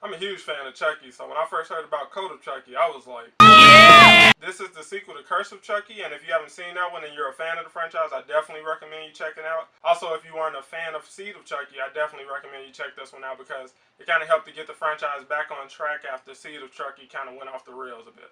I'm a huge fan of Chucky, so when I first heard about Code of Chucky, I was like, yeah! This is the sequel to Curse of Chucky, and if you haven't seen that one and you're a fan of the franchise, I definitely recommend you check it out. Also, if you weren't a fan of Seed of Chucky, I definitely recommend you check this one out because it kind of helped to get the franchise back on track after Seed of Chucky kind of went off the rails a bit.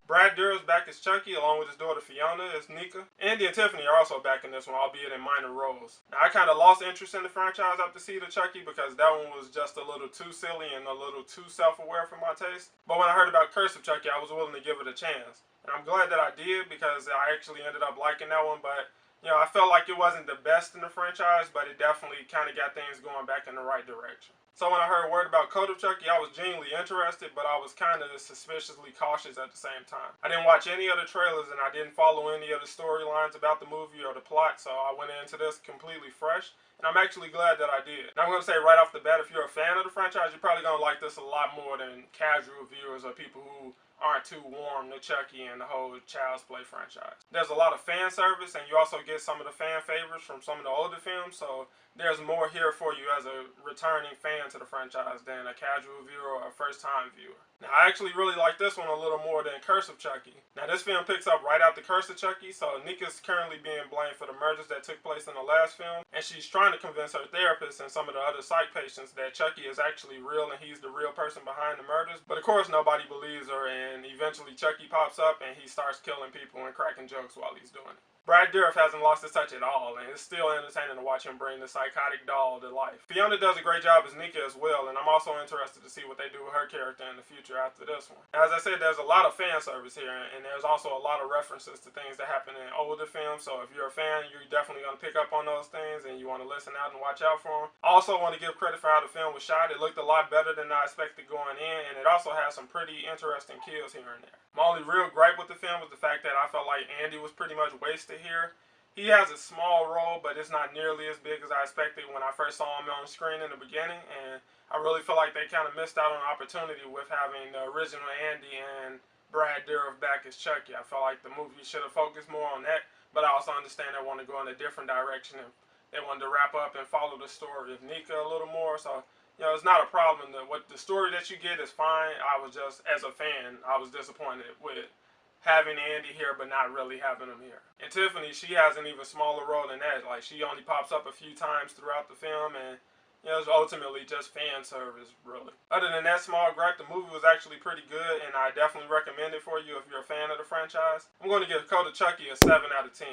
Brad Dourif back as Chucky, along with his daughter Fiona as Nika. Andy and Tiffany are also back in this one, albeit in minor roles. Now, I kind of lost interest in the franchise after Seed of Chucky because that one was just a little too silly and a little too self-aware for my taste. But when I heard about Curse of Chucky, I was willing to give it a chance. And I'm glad that I did because I actually ended up liking that one, but you know, I felt like it wasn't the best in the franchise, but it definitely kind of got things going back in the right direction. So when I heard word about Code of Chucky, I was genuinely interested, but I was kind of suspiciously cautious at the same time. I didn't watch any of the trailers and I didn't follow any of the storylines about the movie or the plot, so I went into this completely fresh. And I'm actually glad that I did. Now I'm going to say right off the bat, if you're a fan of the franchise, you're probably going to like this a lot more than casual viewers or people who aren't too warm to Chucky and the whole Child's Play franchise. There's a lot of fan service, and you also get some of the fan favorites from some of the older films, so there's more here for you as a returning fan to the franchise than a casual viewer or a first-time viewer. Now, I actually really like this one a little more than Curse of Chucky. Now, this film picks up right after Curse of Chucky, so Nika's currently being blamed for the murders that took place in the last film, and she's trying to convince her therapist and some of the other psych patients that Chucky is actually real and he's the real person behind the murders. But of course, nobody believes her, and eventually Chucky pops up and he starts killing people and cracking jokes while he's doing it. Brad Dourif hasn't lost his touch at all, and it's still entertaining to watch him bring the psychotic doll to life. Fiona does a great job as Nika as well, and I'm also interested to see what they do with her character in the future after this one. As I said, there's a lot of fan service here, and there's also a lot of references to things that happen in older films, so if you're a fan, you're definitely going to pick up on those things, and you want to listen out and watch out for them. I also want to give credit for how the film was shot. It looked a lot better than I expected going in, and it also has some pretty interesting kills here and there. My only real gripe with the film was the fact that I felt like Andy was pretty much wasted here. He has a small role, but it's not nearly as big as I expected when I first saw him on screen in the beginning, and I really feel like they kind of missed out on an opportunity with having the original Andy and Brad Dourif back as Chucky. I felt like the movie should have focused more on that, but I also understand they want to go in a different direction and they wanted to wrap up and follow the story of Nika a little more, so you know, it's not a problem. The story that you get is fine. I was just, as a fan, I was disappointed with having Andy here but not really having him here. And Tiffany, she has an even smaller role than that. Like, she only pops up a few times throughout the film, and you know, it's ultimately just fan service, really. Other than that small gripe, the movie was actually pretty good, and I definitely recommend it for you if you're a fan of the franchise. I'm going to give Code of Chucky a 7 out of 10.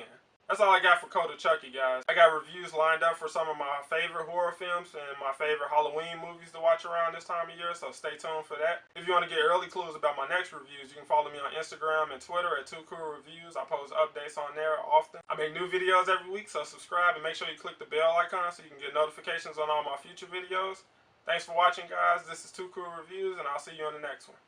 That's all I got for Code of Chucky, guys. I got reviews lined up for some of my favorite horror films and my favorite Halloween movies to watch around this time of year, so stay tuned for that. If you want to get early clues about my next reviews, you can follow me on Instagram and Twitter at 2coolreviews. I post updates on there often. I make new videos every week, so subscribe and make sure you click the bell icon so you can get notifications on all my future videos. Thanks for watching, guys. This is 2Cool Reviews, and I'll see you in the next one.